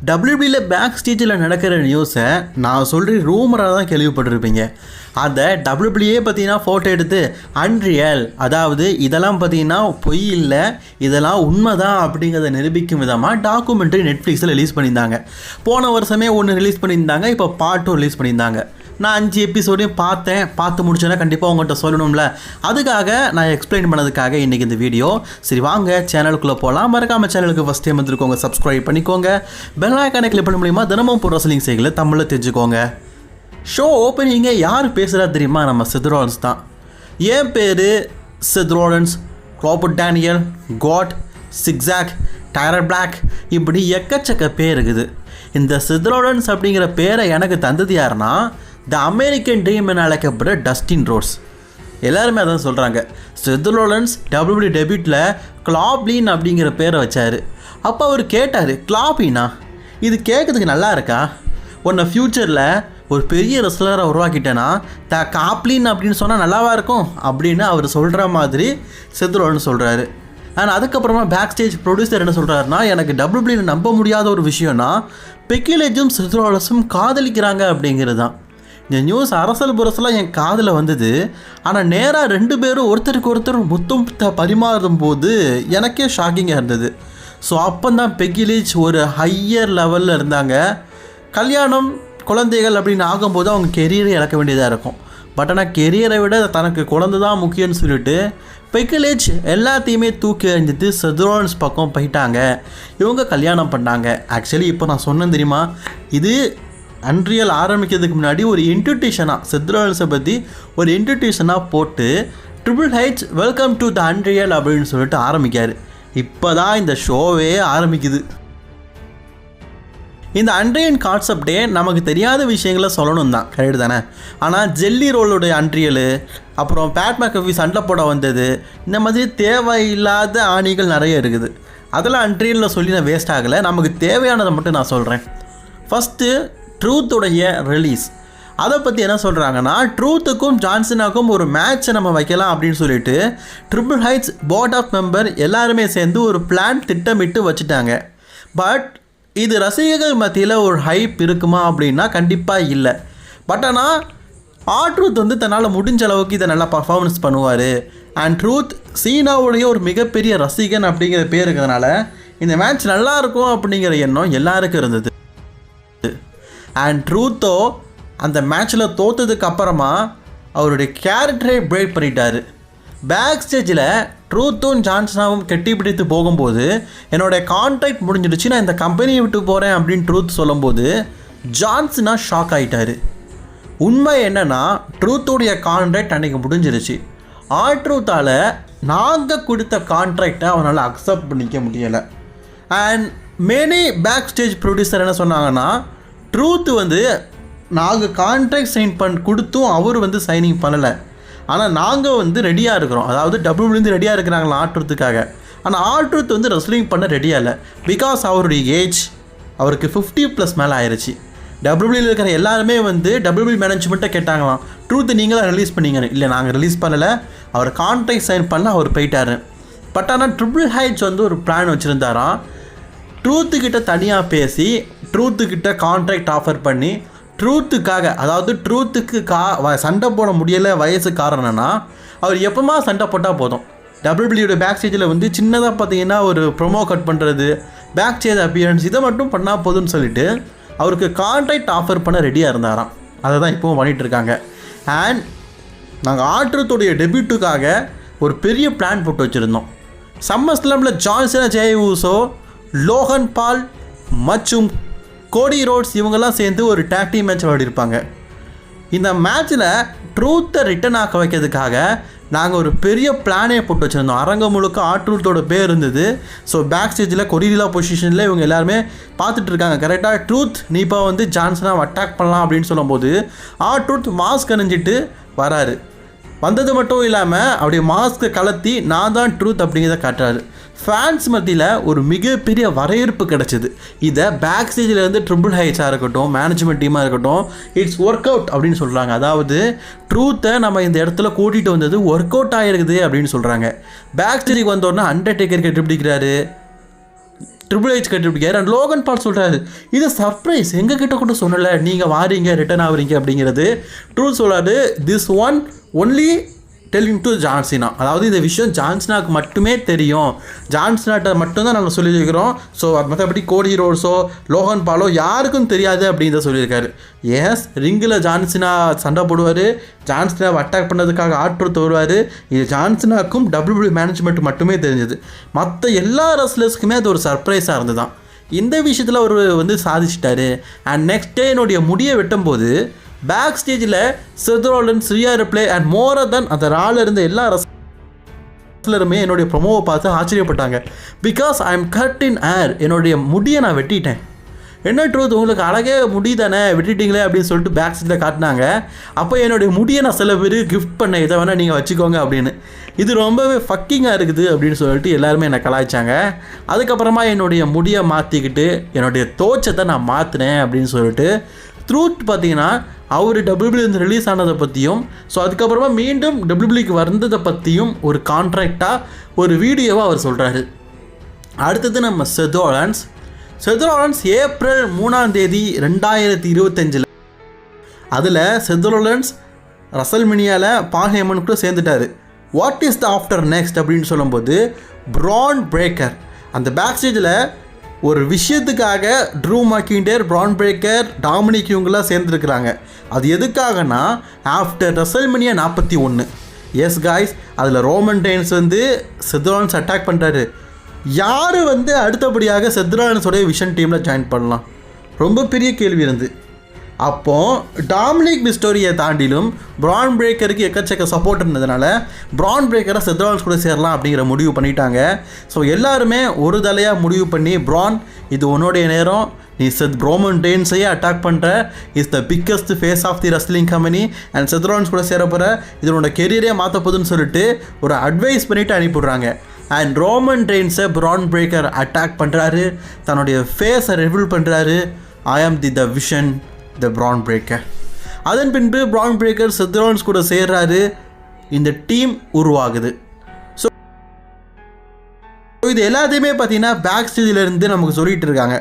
WWEல back ஸ்டேஜில் நடக்கிற நியூஸை நான் சொல்கிற ரூமராக தான் கேள்விப்பட்டிருப்பீங்க. அதை WWE பார்த்தீங்கன்னா ஃபோட்டோ எடுத்து அன்ரியல், அதாவது இதெல்லாம் பார்த்தீங்கன்னா பொய் இல்லை, இதெல்லாம் உண்மை தான் அப்படிங்கிறத நிரூபிக்கும் விதமாக டாக்குமெண்ட்ரி நெட்ஃப்ளிக்ஸில் ரிலீஸ் பண்ணியிருந்தாங்க. போன வருஷமே ஒன்று ரிலீஸ் பண்ணியிருந்தாங்க, இப்போ பார்ட் 2 ரிலீஸ் பண்ணியிருந்தாங்க. நான் 5 எபிசோடையும் பார்த்து முடிச்சோன்னா கண்டிப்பாக உங்கள்கிட்ட சொல்லணும்ல, அதுக்காக நான் எக்ஸ்பிளைன் பண்ணதுக்காக இன்றைக்கி இந்த வீடியோ. சரி வாங்க சேனலுக்குள்ளே போகலாம். மறக்காமல் சேனலுக்கு ஃபஸ்ட் டைம் வந்துருக்கோங்க, சப்ஸ்கிரைப் பண்ணிக்கோங்க, பெல் ஐகானை கிளிக் பண்ண மூலிமா தினமும் போடுற ரெஸ்லிங் செய்திகளை தமிழில் தெரிஞ்சுக்கோங்க. ஷோ ஓப்பனிங்க யார் பேசுகிறா தெரியுமா? நம்ம செத் ராலின்ஸ் தான். என் பேர் செத் ராலின்ஸ், ராபர்ட் டேனியல், காட், சிக்ஸாக், டைலர் பிளாக், இப்படி எக்கச்சக்க பேர் இருக்குது. இந்த செத் ராலின்ஸ் அப்படிங்கிற பேரை எனக்கு தந்தது யாருன்னா, த அமெரிக்கன் ட்ரீம் என அழைக்கப்படுற டஸ்டின் ரோட்ஸ். எல்லாருமே அதான் சொல்கிறாங்க. செத் ராலின்ஸ் WWE டெபியூட்டில் கிளாப்லின் அப்படிங்கிற பேரை வச்சார். அப்போ அவர் கேட்டார், கிளாப்லினா இது கேட்குறதுக்கு நல்லா இருக்கா? உன்னை ஃப்யூச்சரில் ஒரு பெரிய ரெஸ்லரை உருவாக்கிட்டேன்னா காப்லின் அப்படின்னு சொன்னால் நல்லாவா இருக்கும் அப்படின்னு அவர் சொல்கிற மாதிரி செத் ராலின்ஸ் சொல்கிறாரு. அண்ட் அதுக்கப்புறமா பேக் ஸ்டேஜ் ப்ரொடியூசர் என்ன சொல்கிறாருன்னா, எனக்கு WWE நம்ப முடியாத ஒரு விஷயம்னா பெக்கி லிஞ்சும் செத் ராலின்ஸும் காதலிக்கிறாங்க அப்படிங்கிறது தான். இந்த நியூஸ் அரசல் புரசலாக என் காதில் வந்தது. ஆனால் நேராக 2 பேரும் ஒருத்தருக்கு ஒருத்தர் முத்தம் பரிமாறும் போது எனக்கே ஷாக்கிங்காக இருந்தது. ஸோ அப்போ தான் பெக்கி லிஞ்ச் ஒரு ஹையர் லெவலில் இருந்தாங்க. கல்யாணம் குழந்தைகள் அப்படின்னு ஆகும்போது அவங்க கெரியரை இழக்க வேண்டியதாக இருக்கும். பட் ஆனால் கெரியரை விட தனக்கு குழந்தை தான் முக்கியம்னு சொல்லிட்டு பெக்கி லிஞ்ச் எல்லாத்தையுமே தூக்கி எறிஞ்சிட்டு செத் ராலின்ஸ் பக்கம் போயிட்டாங்க. இவங்க கல்யாணம் பண்ணாங்க. ஆக்சுவலி இப்போ நான் சொன்னேன் தெரியுமா, இது அன்ரியல் ஆரம்பிக்கிறதுக்கு முன்னாடி ஒரு இன்ட்ரடியூஷனாக செத் ராலின்ஸை பற்றி ஒரு இன்ட்ரடியூஷனாக போட்டு triple H welcome to the unreal அப்படின்னு சொல்லிட்டு ஆரம்பிக்கார். இப்போ தான் இந்த ஷோவே ஆரம்பிக்குது. இந்த அன்ரியல் கான்செப்டே நமக்கு தெரியாத விஷயங்களை சொல்லணும் தான், கரெக்டு தானே? ஆனால் ஜெல்லி ரோலுடைய அன்ரியல், அப்புறம் பேட் மேக்கஃபி சண்டை போட வந்தது, இந்த மாதிரி தேவையில்லாத ஆணிகள் நிறைய இருக்குது. அதெல்லாம் அன்ரியலில் சொல்லி நான் வேஸ்ட் ஆகலை. நமக்கு தேவையானதை மட்டும் நான் சொல்கிறேன். ஃபஸ்ட்டு ட்ரூத்துடைய ரிலீஸ். அதை பற்றி என்ன சொல்கிறாங்கன்னா, ட்ரூத்துக்கும் ஜான்சனாக்கும் ஒரு மேட்சை நம்ம வைக்கலாம் அப்படின்னு சொல்லிட்டு triple H board of member எல்லாருமே சேர்ந்து ஒரு பிளான் திட்டமிட்டு வச்சுட்டாங்க. பட் இது ரசிகர்கள் மத்தியில் ஒரு ஹைப் இருக்குமா அப்படின்னா கண்டிப்பாக இல்லை. பட் ஆனால் ட்ரூத் வந்து தன்னால் முடிஞ்ச அளவுக்கு இதை நல்லா பர்ஃபார்மன்ஸ் பண்ணுவார். அண்ட் ட்ரூத் சீனாவுடைய ஒரு மிகப்பெரிய ரசிகன் அப்படிங்கிற பேர் இருக்கிறதுனால இந்த மேட்ச் நல்லாயிருக்கும் அப்படிங்கிற எண்ணம் எல்லாருக்கும் இருந்தது. அண்ட் ட்ரூத்தோ அந்த மேட்ச்சில் தோற்றதுக்கு அப்புறமா அவருடைய கேரக்டரை பிரேக் பண்ணிட்டார். பேக் ஸ்டேஜில் ட்ரூத்தும் ஜான்சனாவும் கெட்டி பிடித்து போகும்போது என்னோடய கான்ட்ராக்ட் முடிஞ்சிடுச்சு, நான் இந்த கம்பெனியை விட்டு போகிறேன் அப்படின்னு ட்ரூத் சொல்லும்போது ஜான்சனா ஷாக் ஆகிட்டார். உண்மை என்னென்னா, ட்ரூத்துடைய கான்ட்ராக்ட் அன்றைக்கி முடிஞ்சிருச்சு. ட்ரூத்தால் நாங்கள் கொடுத்த கான்ட்ராக்டை அவனால் அக்செப்ட் பண்ணிக்க முடியலை. And many back stage producer என்ன சொன்னாங்கன்னா, ட்ரூத் வந்து நாங்கள் கான்ட்ராக்ட் சைன் கொடுத்தும் அவர் வந்து சைனிங் பண்ணலை, ஆனால் நாங்கள் வந்து ரெடியாக இருக்கிறோம். அதாவது WWEலேருந்து ரெடியாக இருக்கிறாங்களா ட்ரூத்துக்காக. ஆனால் ட்ரூத் வந்து ரெஸ்லிங் பண்ண ரெடியாக இல்லை. பிகாஸ் அவருடைய ஏஜ் அவருக்கு 50+ மேலே ஆயிடுச்சு. WWEயில் இருக்கிற எல்லாருமே வந்து WWE மேனேஜ்மெண்ட்டை கேட்டாங்களாம், ட்ரூத்து நீங்களாம் ரிலீஸ் பண்ணீங்க. இல்லை நாங்கள் ரிலீஸ் பண்ணலை, அவர் கான்ட்ராக்ட் சைன் பண்ண அவர் போயிட்டார். பட் ஆனால் ட்ரிபிள் ஹெச் வந்து ஒரு பிளான் வச்சுருந்தாராம். ட்ரூத்துக்கிட்ட தனியாக பேசி ட்ரூத்துக்கிட்ட கான்ட்ராக்ட் ஆஃபர் பண்ணி ட்ரூத்துக்காக, அதாவது ட்ரூத்துக்கு சண்டை போட முடியலை வயசு காரணம்னா அவர் எப்போமா சண்டை போட்டால் போதும். WWEயோட பேக் ஸ்டேஜில் வந்து சின்னதாக பார்த்தீங்கன்னா ஒரு ப்ரொமோ கட் பண்ணுறது, பேக் ஸ்டேஜ் அப்பியரன்ஸ், இதை மட்டும் பண்ணால் போதும்னு சொல்லிட்டு அவருக்கு கான்ட்ராக்ட் ஆஃபர் பண்ண ரெடியாக இருந்தாராம். அதை தான் இப்போவும் பண்ணிகிட்ருக்காங்க. அண்ட் நாங்கள் ட்ரூத்துடைய டெபியூட்டுக்காக ஒரு பெரிய பிளான் போட்டு வச்சுருந்தோம். சம்மர் ஸ்லாமில் ஜான்சனா, ஜெய் ஊசோ, லோகன் பால் மற்றும் கோடி ரோட்ஸ் இவங்கெல்லாம் சேர்ந்து ஒரு டேக் டீம் மேட்ச் விளையாடிருப்பாங்க. இந்த மேட்ச்சில் ட்ரூத்தை ரிட்டன் ஆக்க வைக்கிறதுக்காக நாங்கள் ஒரு பெரிய பிளானே போட்டு வச்சுருந்தோம். அரங்கம் முழுக்க ட்ரூத்தோட பேர் இருந்தது. ஸோ பேக் ஸ்டேஜில் கொரில்லா பொசிஷனில் இவங்க எல்லாருமே பார்த்துட்ருக்காங்க. கரெக்டாக ட்ரூத் நீ இப்போ வந்து ஜான்சனாக அட்டாக் பண்ணலாம் அப்படின்னு சொல்லும்போது ட்ரூத் மாஸ்க் அணிஞ்சிட்டு வராரு. வந்தது மட்டும் இல்லாமல் அப்படியே மாஸ்க்கை கலத்தி நான் தான் ட்ரூத் அப்படிங்கிறத காட்டுறாரு. ஃபேன்ஸ் மத்தியில் ஒரு மிகப்பெரிய வரவேற்பு கிடச்சிது. இதை பேக் ஸ்டேஜில் இருந்து ட்ரிபிள் ஹெச்சாக இருக்கட்டும், மேனேஜ்மெண்ட் டீமாக இருக்கட்டும், இட்ஸ் ஒர்க் அவுட் அப்படின்னு சொல்கிறாங்க. அதாவது ட்ரூத்தை நம்ம இந்த இடத்துல கூட்டிகிட்டு வந்தது ஒர்க் அவுட் ஆகிருக்குது அப்படின்னு சொல்கிறாங்க. பேக் ஸ்டேஜுக்கு வந்தோடனே அண்டர்டேக்கர் கெட்டுப்பிடிக்கிறாரு, ட்ரிபிள் ஹெச் கண்டுபிடிக்காரு. அண்ட் லோகன் பால் சொல்கிறாரு, இது சர்ப்ரைஸ், எங்ககிட்ட கூட சொல்லலை நீங்கள் வாரீங்க ரிட்டர்ன் ஆகுறீங்க அப்படிங்கிறது. ட்ரூத் சொல்கிறாரு, this one only telling to John Cena, அதாவது இந்த விஷயம் ஜான்சினாவுக்கு மட்டுமே தெரியும், ஜான்சினாட்ட மட்டும்தான் நாங்கள் சொல்லியிருக்கிறோம். ஸோ மற்றபடி கோடி ரோட்ஸோ லோகன் பாலோ யாருக்கும் தெரியாது அப்படின்றத சொல்லியிருக்காரு. எஸ், ரிங்கில் ஜான்சினா சண்டை போடுவார், ஜான்சினாவை அட்டாக் பண்ணுறதுக்காக ஆற்றுத்து வருவார். இது ஜான்சினாவுக்கும் WWE மேனேஜ்மெண்ட் மட்டுமே தெரிஞ்சது. மற்ற எல்லா ரெஸ்லர்ஸ்க்குமே அது ஒரு சர்ப்ரைஸாக இருந்து தான். இந்த விஷயத்தில் அவர் வந்து சாதிச்சிட்டாரு. அண்ட் நெக்ஸ்ட் டே என்னுடைய முடியை வெட்டும்போது பேக் ஸ்டேஜில் Seth Rollins, Rhea Ripley and more then அந்த ரால இருந்த எல்லா ரெஸ்லருமே என்னுடைய ப்ரொமோவை பார்த்து ஆச்சரியப்பட்டாங்க. Because I am cut in hair, என்னுடைய முடியை நான் வெட்டிட்டேன். என்ன ட்ரூத், உங்களுக்கு அழகே முடி தானே வெட்டிட்டீங்களே அப்படின்னு சொல்லிட்டு பேக் ஸ்டேஜில் காட்டினாங்க. அப்போ என்னுடைய முடியை நான் சில பேர் கிஃப்ட் பண்ணேன், இதை வேணால் நீங்கள் வச்சுக்கோங்க அப்படின்னு. இது ரொம்பவே ஃபக்கிங்காக இருக்குது அப்படின்னு சொல்லிட்டு எல்லாருமே என்னை கலாய்ச்சாங்க. அதுக்கப்புறமா என்னுடைய முடியை மாற்றிக்கிட்டு என்னுடைய தோற்றத்தை நான் மாற்றினேன் அப்படின்னு சொல்லிட்டு ட்ரூத் பார்த்தீங்கன்னா அவர் WWE ரிலீஸ் ஆனதை பற்றியும், ஸோ அதுக்கப்புறமா மீண்டும் WWEக்கு வந்ததை பற்றியும் ஒரு கான்ட்ராக்டாக ஒரு வீடியோவாக அவர் சொல்கிறாரு. அடுத்தது நம்ம செத் ராலின்ஸ் ஏப்ரல் 3 2025 அதில் செத் ராலின்ஸ் ரசல்மேனியாவில் பால் ஹேமன் கூட சேர்ந்துட்டார். What is the after next அப்படின்னு சொல்லும்போது பிரான் பிரேக்கர் அந்த பேக் ஸ்டேஜில் ஒரு விஷயத்துக்காக Drew McIntyre, Bron Breakker, Dominik இவங்கெல்லாம் சேர்ந்துருக்குறாங்க. அது எதுக்காகனா ஆஃப்டர் ரெசல்மேனியா 41. எஸ் காய்ஸ், அதில் ரோமன் ரெய்ன்ஸ் வந்து செத் ராலின்ஸ் அட்டாக் பண்ணுறாரு. யார் வந்து அடுத்தபடியாக செத் ராலின்ஸோடைய விஷன் டீமில் ஜாயின் பண்ணலாம்? ரொம்ப பெரிய கேள்வி இருந்து. அப்போது டாமினிக் மிஸ்டோரியை தாண்டிலும் பிரான் பிரேக்கருக்கு எக்கச்சக்க சப்போர்ட் இருந்ததுனால பிரான் பிரேக்கரை செத் ராலின்ஸ் கூட சேரலாம் அப்படிங்கிற முடிவு பண்ணிட்டாங்க. ஸோ எல்லாருமே ஒரு தலையாக முடிவு பண்ணி, பிரான் இது உன்னுடைய நேரம், நீ ரோமன் ரெய்ன்ஸையே அட்டாக் பண்ணுற, is the biggest face of the wrestling company and Seth Rollins கூட சேர போகிற, இதனோட கெரியரே மாற்ற போகுதுன்னு சொல்லிட்டு ஒரு அட்வைஸ் பண்ணிவிட்டு அனுப்பிவிட்றாங்க. அண்ட் ரோமன் ரெய்ன்ஸை பிரான் பிரேக்கர் அட்டாக் பண்ணுறாரு, தன்னுடைய ஃபேஸை ரிவீல் பண்ணுறாரு, ஐ ஆம் the vision, the PRAN breaker. அதன் பின்பு பிரான் பிரேக்கர் செத் ராலின்ஸ் கூட சேர்றாரு, இந்த டீம் உருவாகுது. ஸோ இது எல்லாத்தையுமே பார்த்தீங்கன்னா பேக் ஸ்டேஜிலேருந்து நமக்கு சொல்லிகிட்டு இருக்காங்க,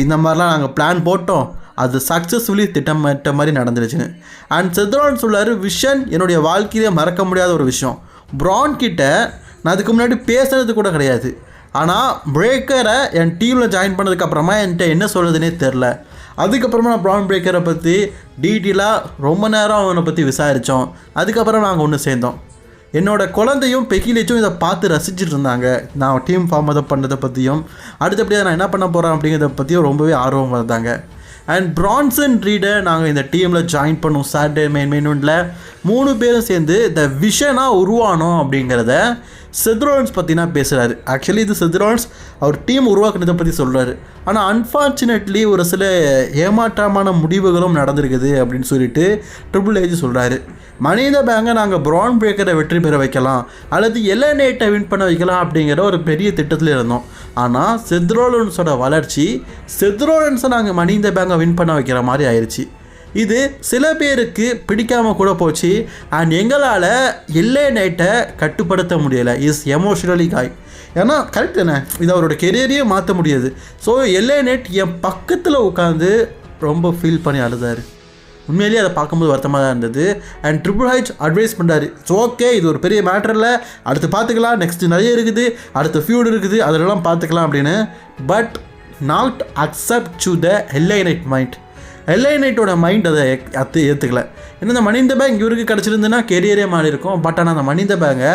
இந்த மாதிரிலாம் நாங்கள் பிளான் போட்டோம், அது சக்ஸஸ்ஃபுல்லி திட்டமிட்ட மாதிரி நடந்துருச்சுன்னு. அண்ட் செத் ராலின்ஸ் சொல்லாரு, விஷன் என்னுடைய வாழ்க்கையிலே மறக்க முடியாத ஒரு விஷயம். பிரான் கிட்ட நான் அதுக்கு முன்னாடி பேசுறது கூட கிடையாது, ஆனால் பிரேக்கரை என் டீமில் ஜாயின் பண்ணதுக்கப்புறமா என்கிட்ட என்ன சொல்கிறதுனே தெரில. அதுக்கப்புறமா நான் பிரான் பிரேக்கரை பற்றி டீட்டெயிலாக ரொம்ப நேரம் அவனை பற்றி விசாரித்தோம். அதுக்கப்புறம் நாங்கள் ஒன்று சேர்ந்தோம். என்னோடய குழந்தையும் பெக்கிலேச்சும் இதை பார்த்து ரசிச்சுட்டு இருந்தாங்க. நான் டீம் ஃபார்ம் அதை பண்ணதை பற்றியும் அடுத்தபடியாக நான் என்ன பண்ண போகிறேன் அப்படிங்கிறத பற்றியும் ரொம்பவே ஆர்வமாக இருந்தாங்க. அண்ட் பிரான்சன் ரீடை நாங்கள் இந்த டீமில் ஜாயின் பண்ணோம். சாட்டர்டே மெயின் இவெண்ட்டில் 3 பேரும் சேர்ந்து த விஷனாக உருவானோம் அப்படிங்கிறத செத் ராலின்ஸ் பற்றினா பேசுகிறாரு. ஆக்சுவலி இது செத் ராலின்ஸ் அவர் டீம் உருவாக்குனதை பற்றி சொல்கிறாரு. ஆனால் அன்ஃபார்ச்சுனேட்லி ஒரு சில ஏமாற்றமான முடிவுகளும் நடந்திருக்குது அப்படின்னு சொல்லிட்டு ட்ரிபிள் ஹெச் சொல்கிறாரு. மனி இன் த பேங்கை நாங்கள் பிரான் பிரேக்கரை வெற்றி பெற வைக்கலாம் அல்லது LA Knight வின் பண்ண வைக்கலாம் அப்படிங்கிற ஒரு பெரிய திட்டத்தில் இருந்தோம். ஆனால் செத் ராலின்ஸோட வளர்ச்சி செத் ராலின்ஸை நாங்கள் மனி இன் த பேங்கை வின் பண்ண வைக்கிற மாதிரி ஆயிடுச்சு. இது சில பேருக்கு பிடிக்காமல் கூட போச்சு. அண்ட் எங்களால் LA Knight'ை கட்டுப்படுத்த முடியலை. இஸ் எமோஷ்னலி காய், ஏன்னா கரெக்ட் தானே, இது அவரோட கெரியரையே மாற்ற முடியாது. ஸோ LA Knight என் பக்கத்தில் உட்காந்து ரொம்ப ஃபீல் பண்ணி அழுதார். உண்மையிலேயே அதை பார்க்கும்போது வருத்தமாக தான் இருந்தது. அண்ட் ட்ரிபிள் ஹெச் அட்வைஸ் பண்ணுறாரு, ஸோ ஓகே இது ஒரு பெரிய மேட்டர் இல்லை, அடுத்து பார்த்துக்கலாம், நெக்ஸ்ட்டு நிறைய இருக்குது, அடுத்த ஃபியூட் இருக்குது, அதிலெல்லாம் பார்த்துக்கலாம் அப்படின்னு. But not accept to the LA Knight mind. LA Knight'ோட மைண்ட் அதை ஏற்றுக்கல. ஏன்னா இந்த மனி இன் த பேங்க் இவருக்கு கிடச்சிருந்துன்னா கெரியரே மாறி இருக்கும். பட் ஆனால் அந்த மனி இன் த பேங்கை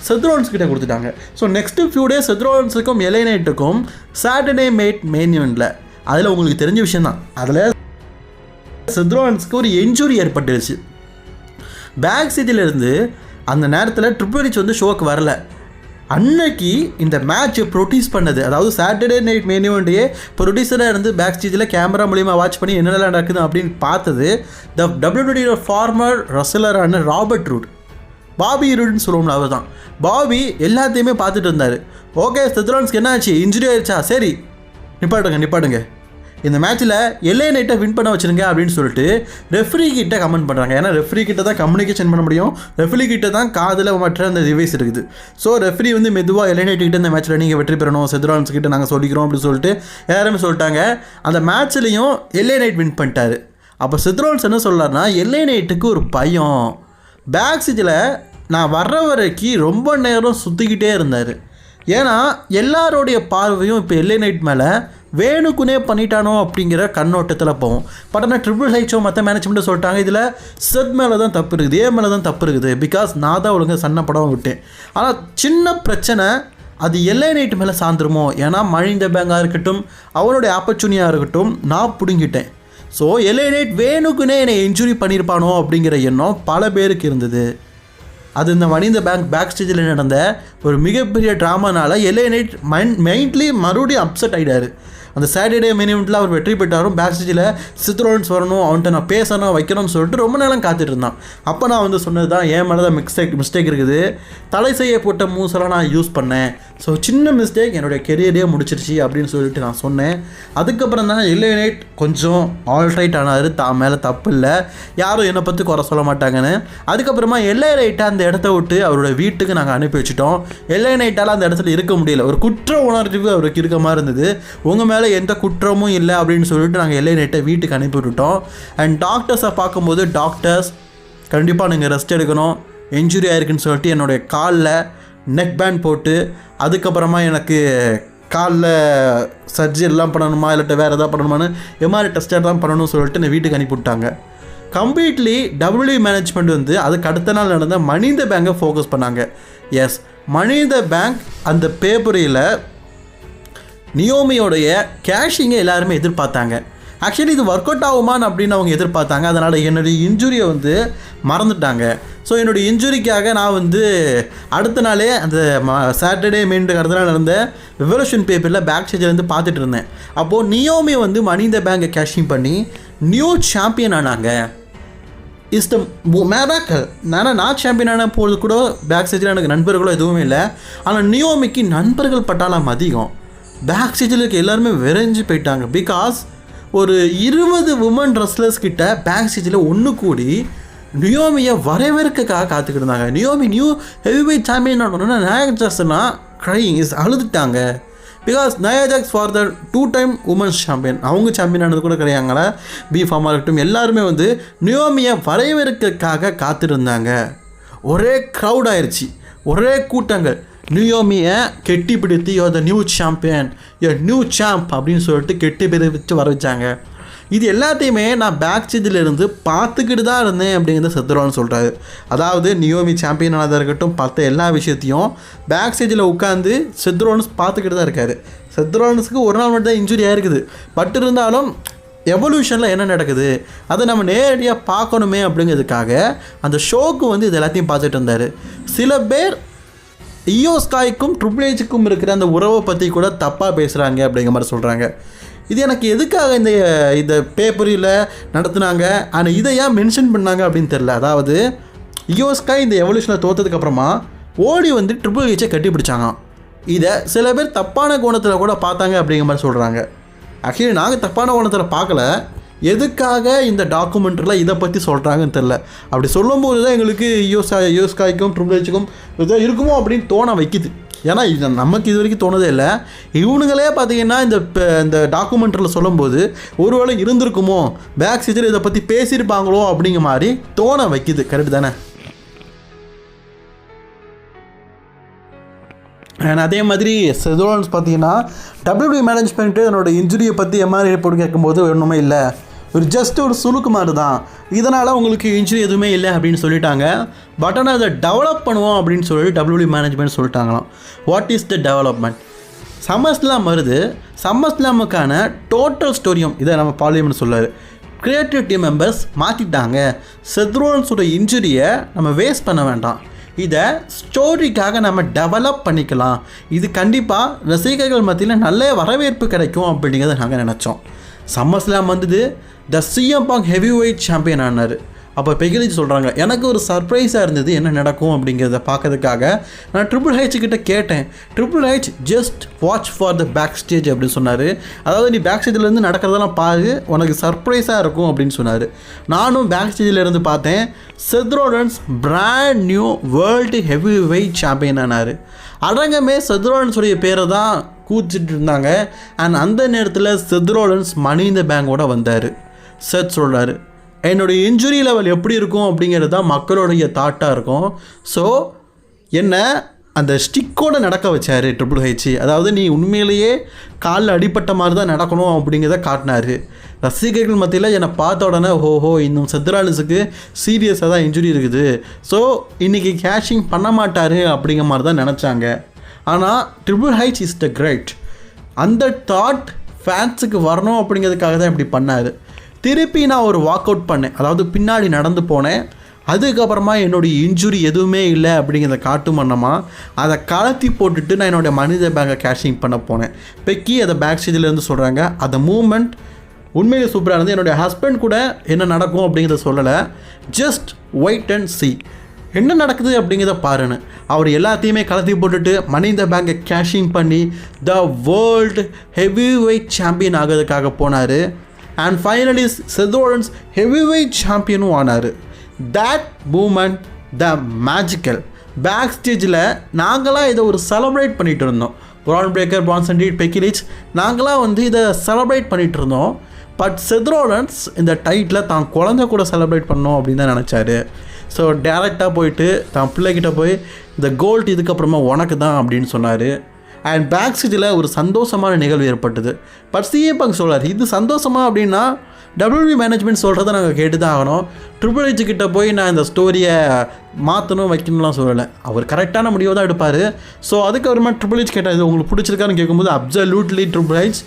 செத் ராலின்ஸ் கிட்ட கொடுத்துட்டாங்க. So next few days Seth ராலின்ஸுக்கும் LA Knight'ுக்கும் சாட்டர்டே மெயின் இவெண்ட்டில் அதில் உங்களுக்கு தெரிஞ்ச விஷயந்தான், அதில் செத் ராலின்ஸ்க்கு ஒரு இன்ஜுரி ஏற்பட்டுருச்சு. பேக் ஸ்டேஜிலேருந்து அந்த நேரத்தில் ட்ரிபிள் ஹெச் வந்து ஷோக்கு வரல. அன்னைக்கு இந்த மேட்ச்சை ப்ரொடியூஸ் பண்ணது, அதாவது சாட்டர்டே நைட் மெயின் இவெண்ட்டையே ப்ரொடியூசராக இருந்து பேக் ஸ்டேஜில் கேமரா மூலிமா வாட்ச் பண்ணி என்னெல்லாம் நடக்குது அப்படின்னு பார்த்தது த WWE ஃபார்மர் ரெஸ்லரான ராபர்ட் ரூட், பாபி ரூட்னு சொல்லுவோம்ல அவர் தான். பாபி எல்லாத்தையுமே பார்த்துட்டு இருந்தார். ஓகே செத் ராலின்ஸ்க்கு என்ன ஆச்சு, இன்ஜுரி ஆயிடுச்சா, சரி நிப்பாட்டுங்க இந்த மேட்ச்சில் எல்ஏ நைட்டை வின் பண்ண வச்சுருங்க அப்படின்னு சொல்லிட்டு ரெஃப்ரி கிட்ட கமெண்ட் பண்ணுறாங்க. ஏன்னா ரெஃப்ரி கிட்ட தான் கம்யூனிகேஷன் பண்ண முடியும், ரெஃப்ரி கிட்ட தான் காதில் மற்ற அந்த டிவைஸ் இருக்குது. ஸோ ரெஃப்ரி வந்து மெதுவாக எல்ஏ நைட் கிட்ட இந்த மேட்ச்சில் நீங்கள் வெற்றி பெறணும், செத் ராலின்ஸ் கிட்ட நாங்கள் சொல்லிக்கிறோம் அப்படின்னு சொல்லிட்டு எல்லாருமே சொல்லிட்டாங்க. அந்த மேட்ச்லேயும் எல்ஏ நைட் வின் பண்ணிட்டாரு. அப்போ செத் ராலின்ஸ் என்ன சொல்கிறாருன்னா, எல்ஏ நைட்டுக்கு ஒரு பயம். பேக் ஸ்டேஜில் நான் வர்ற வரைக்கும் ரொம்ப நேரம் சுற்றிக்கிட்டே இருந்தார். ஏன்னா எல்லாரோடைய பார்வையும் இப்போ எல்ஏ நைட் மேலே வேணுக்குனே பண்ணிட்டானோ அப்படிங்கிற கண்ணோட்டத்தில் போகும். பட் ஆனால் ட்ரிபிள் ஹெச்ஓ மற்ற மேனேஜ்மெண்ட்டு சொல்லிட்டாங்க, இதில் செத் மேலே தான் தப்பு இருக்குது, ஏ மேலே தான் தப்பு இருக்குது, பிகாஸ் நான் தான் ஒழுங்காக சண்டை படம் விட்டேன். ஆனால் சின்ன பிரச்சனை அது எல்ஏ நைட் மேலே சார்ந்துருமோ, ஏன்னா மஹிந்த பேங்காக இருக்கட்டும், அவனுடைய ஆப்பர்ச்சுனியாக இருக்கட்டும், நான் பிடுங்கிட்டேன். ஸோ எல்ஏ நைட் வேணுக்குனே என்னை இன்ஜுரி பண்ணியிருப்பானோ அப்படிங்கிற எண்ணம் பல பேருக்கு இருந்தது. அது இந்த மஹிந்த பேக் ஸ்டேஜில் நடந்த ஒரு மிகப்பெரிய ட்ராமானால் எல்ஏ நைட் மைண்ட்லி மறுபடியும் அப்செட் ஆகிட்டார். அந்த சாட்டர்டே மெயின் இவெண்ட்டில் அவர் வெற்றி பெற்றாரும். பேக் ஸ்டேஜில் செத் ராலின்ஸ் வரணும், அவன்கிட்ட நான் பேசணும் வைக்கணும்னு சொல்லிட்டு ரொம்ப நேரம் காத்துட்டு இருந்தான். அப்போ நான் வந்து சொன்னது தான், என் மேலே தான் மிஸ்டேக் இருக்குது, தடை செய்யப்பட்ட மூவ்ஸெல்லாம் நான் யூஸ் பண்ணேன், ஸோ சின்ன மிஸ்டேக் என்னுடைய கெரியரே முடிச்சிருச்சு அப்படின்னு சொல்லிட்டு நான் சொன்னேன். அதுக்கப்புறம் தான் எல்ஏ நைட் கொஞ்சம் ஆல்ரைட் ஆனார், தான் மேலே தப்பு இல்லை, யாரும் என்னை பற்றி குறை சொல்ல மாட்டாங்கன்னு. அதுக்கப்புறமா எல்ஏ நைட்டை அந்த இடத்த விட்டு அவரோட வீட்டுக்கு நாங்கள் அனுப்பி வச்சுட்டோம். எல்ஏ நைட்டால் அந்த இடத்துல இருக்க முடியல, ஒரு குற்ற உணர்வு அவருக்கு இருக்க மாதிரி இருந்தது. உங்கள் மேலே எந்த குற்றமும் இல்லை அப்படின்னு சொல்லிட்டு நாங்கள் எல்ஏ நைட்டை வீட்டுக்கு அனுப்பி விட்டுட்டோம். அண்ட் டாக்டர்ஸை பார்க்கும்போது டாக்டர்ஸ் கண்டிப்பாக நீங்கள் ரெஸ்ட் எடுக்கணும், இன்ஜுரி ஆயிருக்குன்னு சொல்லிட்டு என்னுடைய காலில் நெக் பேண்ட் போட்டு, அதுக்கப்புறமா எனக்கு காலில் சர்ஜரிலாம் பண்ணணுமா இல்லாட்ட வேறு எதாவது பண்ணணுமான்னு எம்ஆர்ஐ டெஸ்டர் தான் பண்ணணும்னு சொல்லிட்டு என்னை வீட்டுக்கு அனுப்பி விட்டாங்க. கம்ப்ளீட்லி டபிள்யூ மேனேஜ்மெண்ட் வந்து அதுக்கு அடுத்த நாள் நடந்த மஹிந்த பேங்கை ஃபோக்கஸ் பண்ணாங்க. எஸ், மஹிந்த பேங்க் அந்த பேப்பரியில் நியோமியோடைய கேஷிங்கை எல்லாருமே எதிர்பார்த்தாங்க. ஆக்சுவலி இது ஒர்க் அவுட் ஆகுமான்னு அப்படின்னு அவங்க எதிர்பார்த்தாங்க. அதனால் என்னுடைய இன்ஜுரியை வந்து மறந்துட்டாங்க. ஸோ என்னுடைய இன்ஜுரிக்காக நான் வந்து அடுத்த நாளே அந்த சாட்டர்டே மெயின்ட்டு அடுத்த நாள் நடந்த ரெவல்யூஷன் பேப்பரில் பேக் ஸ்டேஜில் வந்து பார்த்துட்டு இருந்தேன். அப்போது நியோமி வந்து மஹிந்த பேங்கை கேஷிங் பண்ணி நியூ சாம்பியன் ஆனாங்க. Is the miracle. நான் சாம்பியன் ஆன போது கூட பேக் ஸ்டேஜில் எனக்கு நண்பர்களோ எதுவுமே இல்லை. ஆனால் நியோமிக்கு நண்பர்கள் பட்டாளம் அதிகம். பேக் ஸ்டேஜில் இருக்க எல்லாருமே விரைஞ்சு போயிட்டாங்க. பிகாஸ் ஒரு 20 உமன் ரெஸ்லர்ஸ் கிட்ட பேக் ஸ்டேஜில் ஒன்று கூடி நியோமியை வரவேற்கக்காக காத்துக்கிட்டு இருந்தாங்க. Naomi new heavy weight champion ஆகணும்னா நயா ஜாக்ஸ்னா க்ரையிங் அழுதுட்டாங்க. Because Nia Jax for the 2 time women's champion, அவங்க சாம்பியன் ஆனது கூட கிடையாங்களா. பீஃபாமாக இருக்கட்டும், எல்லாருமே வந்து நியோமியை வரவேற்கக்காக காத்திருந்தாங்க. ஒரே க்ரௌட் ஆயிடுச்சு, ஒரே கூட்டங்கள். நியோமியை கெட்டி பிடித்து the new champion, new champ அப்படின்னு சொல்லிட்டு கெட்டி பிடித்து வர வச்சாங்க. இது எல்லாத்தையுமே நான் பேக் ஸ்டேஜில் இருந்து பார்த்துக்கிட்டு தான் இருந்தேன் அப்படிங்கிறத செத் ராலின்ஸ் சொல்கிறாரு. அதாவது நியோமி சாம்பியன் ஆனதாக இருக்கட்டும், பார்த்த எல்லா விஷயத்தையும் பேக் ஸ்டேஜில் உட்காந்து செத் ராலின்ஸ் பார்த்துக்கிட்டு தான் இருக்காரு. செத் ராலின்ஸுக்கு ஒரு நாள் மட்டும் தான் இன்ஜுரி ஆகிருக்குது. பட் இருந்தாலும் எவல்யூஷனில் என்ன நடக்குது அதை நம்ம நேரடியாக பார்க்கணுமே அப்படிங்கிறதுக்காக அந்த ஷோக்கு வந்து இது எல்லாத்தையும் பார்த்துட்டு இருந்தார். சில பேர் இயோ ஸ்காய்க்கும் ட்ரிபிள் ஹெச்சுக்கும் இருக்கிற அந்த உறவை பற்றி கூட தப்பாக பேசுகிறாங்க அப்படிங்கிற மாதிரி சொல்கிறாங்க. இது எனக்கு எதுக்காக இந்த பேப்பரில் நடத்துனாங்க, ஆனால் இதை ஏன் மென்ஷன் பண்ணாங்க அப்படின்னு தெரில. அதாவது இயோ ஸ்காய் இந்த எவல்யூஷனில் தோற்றதுக்கப்புறமா ஓடி வந்து ட்ரிபிள் ஹெச்சை கட்டி பிடிச்சாங்க. இதை சில பேர் தப்பான கோணத்தில் கூட பார்த்தாங்க அப்படிங்கிற மாதிரி சொல்கிறாங்க. ஆக்சுவலி நாங்கள் தப்பான கோணத்தில் பார்க்கல, எதுக்காக இந்த டாக்குமெண்ட்ரியில் இதை பற்றி சொல்கிறாங்கன்னு தெரில. அப்படி சொல்லும்போது தான் எங்களுக்கு யோஸ்காய்க்கும் ட்ரிபிள் ஹெச்சுக்கும் இதாக இருக்குமோ அப்படின்னு தோண வைக்குது. ஏன்னா இது நமக்கு இது வரைக்கும் தோணுதே இல்லை. இவனுங்களே பார்த்தீங்கன்னா இந்த டாக்குமெண்ட்ரியில் சொல்லும்போது ஒருவேளை இருந்திருக்குமோ, பேக் ஸ்டேஜில் இதை பற்றி பேசியிருப்பாங்களோ அப்படிங்கிற மாதிரி தோண வைக்குது. கரெக்டு தானே? அண்ட் அதே மாதிரி செத் ராலின்ஸ் பார்த்தீங்கன்னா டபிள்யூடபிள்யூ மேனேஜ்மெண்ட்டு என்னோட இன்ஜுரியை பற்றி எம்ஆர்ஐ ரிப்போர்ட் கேட்கும்போது ஒன்றுமே இல்லை, ஒரு ஜஸ்ட் ஒரு சுலுக்கு மாதிரி தான், இதனால் உங்களுக்கு இன்ஜுரி எதுவுமே இல்லை அப்படின்னு சொல்லிட்டாங்க. பட் ஆனால் அதை டெவலப் பண்ணுவோம் அப்படின்னு சொல்லி டபிள்யூடபிள்யூ மேனேஜ்மெண்ட் சொல்லிட்டாங்களாம். வாட் இஸ் த டெவலப்மெண்ட்? சம்மர்ஸ்லாம் வருது, சம்மர்ஸ்லாமுக்கான டோட்டல் ஸ்டோரியும் இதை நம்ம பார்லிமெண்ட் சொல்லாரு. கிரியேட்டிவ் டீம் மெம்பர்ஸ் மாற்றிட்டாங்க. செத் ராலின்ஸோட இன்ஜுரியை நம்ம வேஸ்ட் பண்ண வேண்டாம், இதை ஸ்டோரிக்காக நம்ம டெவலப் பண்ணிக்கலாம், இது கண்டிப்பாக ரசிகர்கள் மத்தியில் நல்ல வரவேற்பு கிடைக்கும் அப்படிங்கிறத நாங்கள் நினச்சோம். சம்மர்ஸ்லாம் வந்தது, த CM bank heavy weight champion ஆனார். அப்போ பெக்கி லிஞ்ச் சொல்கிறாங்க, எனக்கு ஒரு சர்ப்ரைஸாக இருந்தது என்ன நடக்கும் அப்படிங்கிறத பார்க்கறதுக்காக நான் ட்ரிபிள் ஹெச் கிட்ட கேட்டேன். Triple H just watch for the back stage அப்படின்னு சொன்னார். அதாவது நீ பேக் ஸ்டேஜ்லேருந்து நடக்கிறதெல்லாம் பாரு, உனக்கு சர்ப்ரைஸாக இருக்கும் அப்படின்னு சொன்னார். நானும் பேக் ஸ்டேஜில் பார்த்தேன். Seth Rollins brand new world heavy weight champion ஆனார். அரங்கமே செத் ரோலன்ஸுடைய பேரை தான் கூச்சிட்டு இருந்தாங்க. அண்ட் அந்த நேரத்தில் செத் ரோலன்ஸ் மணி இன் த பேங்கோட வந்தார். செத் சொல்கிறாரு, என்னுடைய இன்ஜுரி லெவல் எப்படி இருக்கும் அப்படிங்கிறது தான் மக்களுடைய தாட்டாக இருக்கும். ஸோ என்ன அந்த ஸ்டிக்கோடு நடக்க வச்சார் ட்ரிபிள் ஹெச். அதாவது நீ உண்மையிலேயே காலில் அடிப்பட்ட மாதிரி தான் நடக்கணும் அப்படிங்கிறத காட்டினார். ரசிகர்கள் மத்தியில் என்னை பார்த்த உடனே ஓஹோ இன்னும் செத் ரோலன்ஸுக்கு சீரியஸாக தான் இன்ஜுரி இருக்குது, ஸோ இன்றைக்கி கேஷிங் பண்ண மாட்டார் அப்படிங்கிற மாதிரி தான் நினச்சாங்க. ஆனால் triple H is the great. அந்த தாட் ஃபேன்ஸுக்கு வரணும் அப்படிங்கிறதுக்காக தான் இப்படி பண்ணார். திருப்பி நான் ஒரு வாக் அவுட் பண்ணேன், அதாவது பின்னாடி நடந்து போனேன். அதுக்கப்புறமா என்னுடைய இன்ஜுரி எதுவுமே இல்லை அப்படிங்கிறத காட்டும் பண்ணமாக அதை கலத்தி போட்டுட்டு நான் என்னோடய மனித பேங்கை கேஷிங் பண்ண போனேன். பெக்கி அதை பேக் ஸ்டேஜிலேருந்து சொல்கிறாங்க, அந்த மூமெண்ட் உண்மையிலே சூப்பராக இருந்து. என்னுடைய ஹஸ்பண்ட் கூட என்ன நடக்கும் அப்படிங்கிறத சொல்லலை, ஜஸ்ட் வெயிட் அண்ட் சி என்ன நடக்குது அப்படிங்கிறத பாருன்னு. அவர் எல்லாத்தையுமே கலத்தி போட்டுட்டு மணி இன் த பேங்கை கேஷிங் பண்ணி the world heavy weight champion ஆகிறதுக்காக போனார். அண்ட் ஃபைனலி செத் ரோலன்ஸ் ஹெவி வெயிட் சாம்பியனும் ஆனார். That moment the magical. Back ஸ்டேஜில் நாங்களாம் இதை ஒரு செலப்ரேட் பண்ணிகிட்டு இருந்தோம். Bron Breakker, Bronson Reed, Becky Lynch நாங்களாம் இதை செலப்ரேட் பண்ணிகிட்டு இருந்தோம். பட் செத் ரோலன்ஸ் இந்த டைட்டில் தான் குழந்தை கூட செலிப்ரேட் பண்ணோம் அப்படின்னு தான் நினச்சாரு. ஸோ டேரெக்டாக போயிட்டு தான் பிள்ளைகிட்ட போய் இந்த கோல்ட் இதுக்கப்புறமா உனக்கு தான் அப்படின்னு சொன்னார். அண்ட் பேக் ஸ்டேஜில் ஒரு சந்தோஷமான நிகழ்வு ஏற்பட்டது. பட் சிஎம் பங்க் சொல்கிறார், இது சந்தோஷமாக அப்படின்னா WWE மேனேஜ்மெண்ட் சொல்கிறத நாங்கள் கேட்டு தான் ஆகணும். ட்ரிபிள் ஹெச் கிட்ட போய் நான் இந்த ஸ்டோரியை மாற்றணும் வைக்கணும்லாம் சொல்லலை, அவர் கரெக்டான முடிவை தான் எடுப்பார். ஸோ அதுக்கப்புறமா ட்ரிபிள் ஹெச் கேட்டால் இது உங்களுக்கு பிடிச்சிருக்கான்னு கேட்கும்போது அப்சல்யூட்லி ட்ரிபிள் ஹெச்,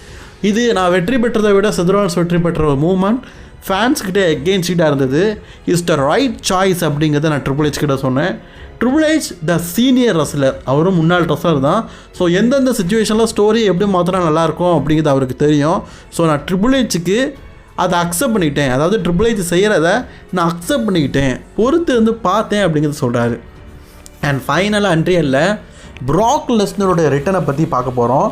இது நான் வெற்றி பெற்றதை விட செத் ரோலன்ஸ் வெற்றி பெற்ற ஒரு மூமெண்ட் ஃபேன்ஸ்கிட்ட எகெயின்ஸ்டாக இருந்தது. இஸ் த ரைட் சாய்ஸ் அப்படிங்கிறத நான் ட்ரிபிள் ஹெச் கிட்ட சொன்னேன். Triple H the senior wrestler, அவரும் முன்னாள் ரெஸ்லர் தான். ஸோ எந்தெந்த சுச்சுவேஷனில் ஸ்டோரி எப்படி மாற்றினா நல்லாயிருக்கும் அப்படிங்கிறது அவருக்கு தெரியும். ஸோ நான் ட்ரிபிள் ஹெச்சுக்கு அதை அக்செப்ட் பண்ணிக்கிட்டேன், அதாவது ட்ரிபிள் ஹெச் செய்கிறத நான் அக்செப்ட் பண்ணிக்கிட்டேன், பொறுத்து இருந்து பார்த்தேன் அப்படிங்கிறது சொல்கிறாரு. அண்ட் ஃபைனலாக அன்றியல்ல ப்ராக் லெஸ்னருடைய ரிட்டனை பற்றி பார்க்க போகிறோம்.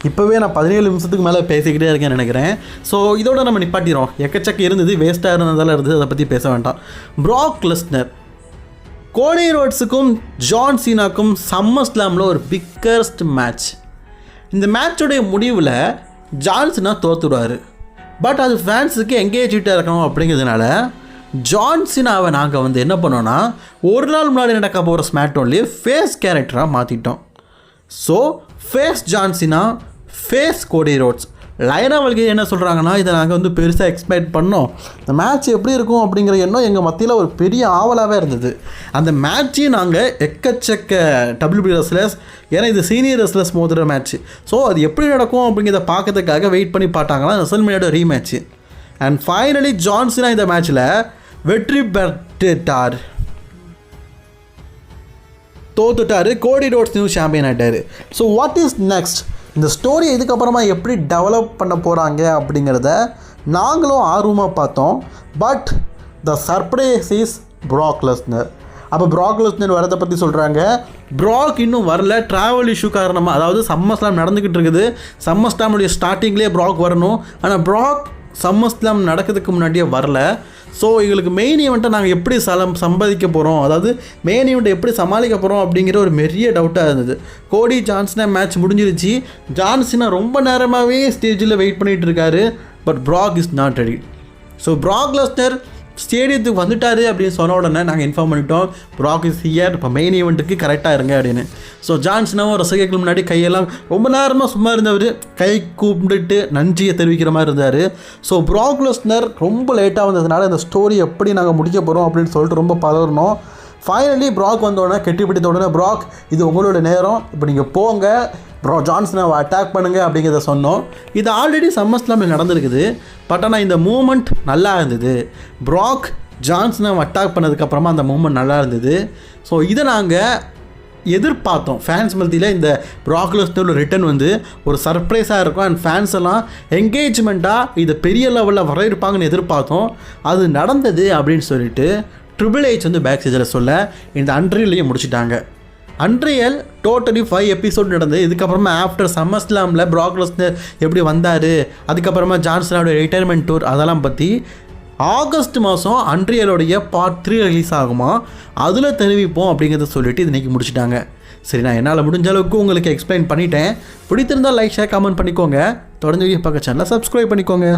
இப்போவே நான் 17 நிமிஷத்துக்கு மேலே பேசிக்கிட்டே இருக்கேன்னு நினைக்கிறேன். ஸோ இதோட நம்ம நிப்பாட்டிடுறோம். எக்கச்சக்க இருந்தது, வேஸ்ட்டாக இருந்ததால் இருந்தது, அதை பற்றி பேச வேண்டாம். ப்ராக் லெஸ்னர் கோடி ரோட்ஸுக்கும் ஜான் சீனாக்கும் சம்மர் ஸ்லாமில் ஒரு பிக்கஸ்ட் மேட்ச். இந்த மேட்சோடைய முடிவில் ஜான் சீனா தோற்றுடுவார். பட் அது ஃபேன்ஸுக்கு எங்கேஜிட்டாக இருக்கணும் அப்படிங்கிறதுனால ஜான் சீனாவை நாங்கள் என்ன பண்ணோன்னா ஒரு நாள் முன்னாடி நடக்க போகிற ஸ்மாக்டவுன்லேயே ஃபேஸ் கேரக்டராக மாற்றிட்டோம். So face John Cena, face Cody Rhodes. லைனா வல்கே என்ன சொல்கிறாங்கன்னா, இதை நாங்கள் பெருசாக எக்ஸ்பெக்ட் பண்ணோம், இந்த மேட்ச் எப்படி இருக்கும் அப்படிங்கிற எண்ணம் எங்கள் மத்தியில் ஒரு பெரிய ஆவலாகவே இருந்தது. அந்த மேட்சையும் நாங்கள் எக்கச்சக்க WWE ரெஸ்லர்ஸ், ஏன்னா இது சீனியர் ரெஸ்லர்ஸ் மோதுற மேட்ச்சு, ஸோ அது எப்படி நடக்கும் அப்படிங்கிறத பார்க்கறதுக்காக வெயிட் பண்ணி பார்த்தாங்கன்னா ரெஸ்ல்மேனியாவோட ரீமேட்ச்சு. அண்ட் ஃபைனலி ஜான் சீனா இந்த மேட்ச்சில் வெற்றி பெற்றுட்டார், தோத்துட்டார். கோடி ரோட்ஸ் நியூ சாம்பியன் ஆகிட்டார். So what is next? இந்த ஸ்டோரி இதுக்கப்புறமா எப்படி டெவலப் பண்ண போகிறாங்க அப்படிங்கிறத நாங்களும் ஆர்வமாக பார்த்தோம். But the surprise is Prague Lesnar. அப்போ ப்ராக் லெஸ்னர் வரதை பற்றி சொல்கிறாங்க. ப்ராக் இன்னும் வரல, ட்ராவல் இஷ்யூ காரணமாக. அதாவது சம்மர் ஸ்லாம் நடந்துக்கிட்டு இருக்குது, சம்மர் ஸ்லாமுடைய ஸ்டார்டிங்லேயே ப்ராக் வரணும். ஆனால் ப்ராக் சம்மர் ஸ்லாம் நடக்கிறதுக்கு முன்னாடியே வரல. ஸோ எங்களுக்கு மெயின் ஈவெண்ட்டை நாங்கள் எப்படி சம்பாதிக்க போகிறோம், அதாவது மெயின் ஈவெண்ட்டை எப்படி சமாளிக்க போகிறோம் அப்படிங்கிற ஒரு பெரிய டவுட்டாக இருந்தது. கோடி ஜான்சனா மேட்ச் முடிஞ்சிருச்சு. ஜான்சனா ரொம்ப நேரமாகவே ஸ்டேஜில் வெயிட் பண்ணிகிட்டு இருக்காரு. But Brock is not ready. So Brock Lesnar ஸ்டேடியத்துக்கு வந்துட்டார் அப்படின்னு சொன்ன உடனே நாங்கள் இன்ஃபார்ம் பண்ணிட்டோம், ப்ராக் இஸ் ஹியர், இப்போ மெயின் ஈவெண்ட்டுக்கு கரெக்டாக இருங்க அப்படின்னு. ஸோ ஜான்சனாவும் ரசிகர்கள் முன்னாடி கையெல்லாம் ரொம்ப நேரமாக சும்மா இருந்தவர் கை கூப்பிட்டு நன்றியை தெரிவிக்கிற மாதிரி இருந்தார். ஸோ ப்ராக் லெஸ்னர் ரொம்ப லேட்டாக வந்ததுனால இந்த ஸ்டோரி எப்படி நாங்கள் முடிக்க போகிறோம் அப்படின்னு சொல்லிட்டு ரொம்ப பதறணும். ஃபைனலி ப்ராக் வந்தோடனே கெட்டிப்பிடித்த உடனே, ப்ராக் இது உங்களோட நேரம், இப்போ நீங்கள் போங்க, ஜான்சனாவை அட்டாக் பண்ணுங்கள் அப்படிங்கிறத சொன்னோம். இது ஆல்ரெடி சம்மர் ஸ்லாமில் நடந்திருக்குது. பட் ஆனால் இந்த மூமெண்ட் நல்லா இருந்தது. ப்ராக் ஜான்சனாவை அட்டாக் பண்ணதுக்கப்புறமா அந்த மூமெண்ட் நல்லா இருந்தது. ஸோ இதை நாங்கள் எதிர்பார்த்தோம். ஃபேன்ஸ் மத்தியில் இந்த ப்ராக் லெஸ்னர் ரிட்டர்ன் வந்து ஒரு சர்ப்ரைஸாக இருக்கும். அண்ட் ஃபேன்ஸ் எல்லாம் என்கேஜ்மெண்ட்டாக இதை பெரிய லெவலில் வரவேற்பாங்கன்னு எதிர்பார்த்தோம். அது நடந்தது அப்படின்னு சொல்லிட்டு ட்ரிபிள் ஹெச் வந்து பேக் ஸ்டேஜில் சொல்ல இந்த அன்ரியலையும் முடிச்சிட்டாங்க. அன்ரியல் டோட்டலி 5 எபிசோட் நடந்தது. இதுக்கப்புறமா ஆஃப்டர் சம்மர் ஸ்லாமில் ப்ராக் லெஸ்னர் எப்படி வந்தார், அதுக்கப்புறமா ஜான் சீனாவோட ரிட்டையர்மெண்ட் டூர், அதெல்லாம் பற்றி ஆகஸ்ட் மாதம் அன்ரியலோடைய பார்ட் 3 ரிலீஸ் ஆகுமா, அதில் தெரிவிப்போம் அப்படிங்கிறத சொல்லிட்டு இது இன்றைக்கி முடிச்சிட்டாங்க. சரி, நான் என்னால் முடிஞ்ச அளவுக்கு உங்களுக்கு எக்ஸ்பிளைன் பண்ணிட்டேன். பிடித்திருந்தால் லைக் ஷேர் கமெண்ட் பண்ணிக்கோங்க. தொடர்ந்து வீடியோ பார்க்க சேனலை சப்ஸ்கிரைப் பண்ணிக்கோங்க.